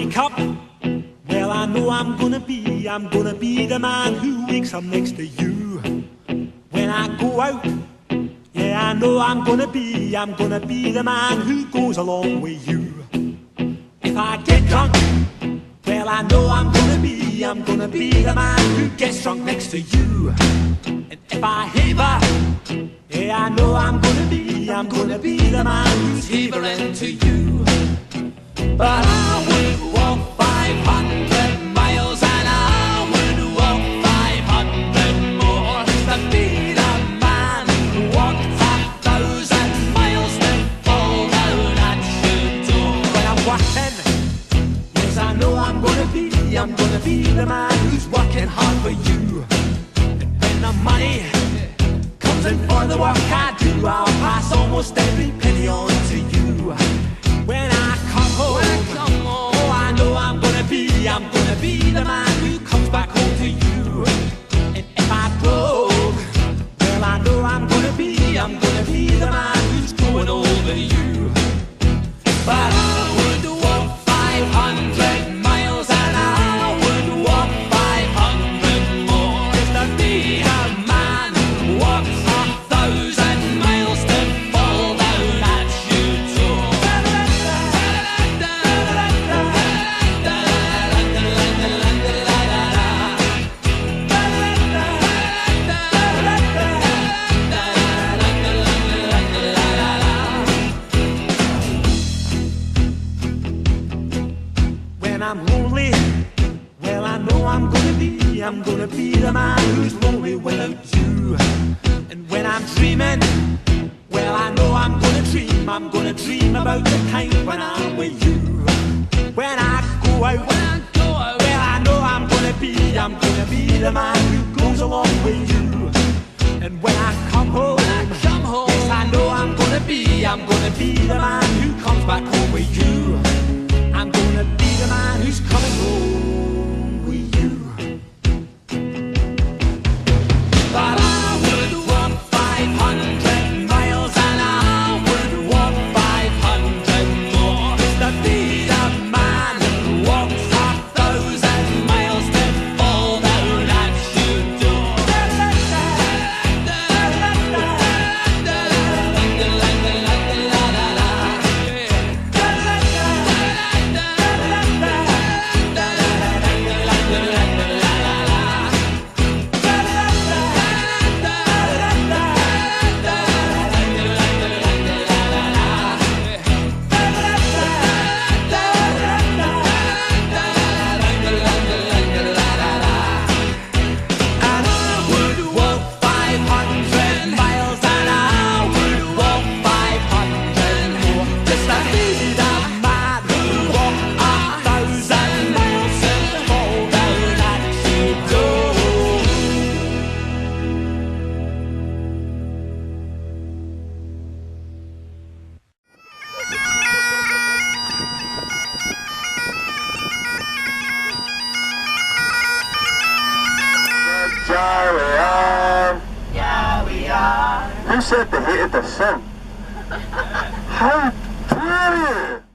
wake up, well, I know I'm gonna be the man who wakes up next to you. When I go out, yeah, I know I'm gonna be the man who goes along with you. If I get drunk, well, I know I'm gonna be the man who gets drunk next to you. And if I haver, yeah, I know I'm gonna be the man who's havering to you. But I would walk 500 miles and I would walk 500 more to be the man who walked 1,000 miles to fall down at your door. When I'm working, yes, I know I'm gonna be the man who's working hard for you. And when the money comes in for the work I do, I'll pass almost every penny on to you. When I come home, oh, I know I'm gonna be the man who comes back home to you. And if I broke, well, I know I'm gonna be the man who's going over you. But I would walk 500 miles and I would walk 500 more just to be a man who walks 1,000 miles to fall down at your door. When I'm lonely, well, I know I'm gonna be the man who's lonely without you. And when I'm dreaming, well, I know I'm gonna dream about the time when I'm with you. When I go out, well, I know I'm gonna be the man who goes along with you. And when I come home, yes, I know I'm gonna be the man who comes back home with you. I'm gonna be the man who's coming home with you. But I would walk 500 miles and I would walk 500 more just to be the man who walks 1,000 miles to fall down at your door. Yeah, we are. Who said they hated the sun? How dare you?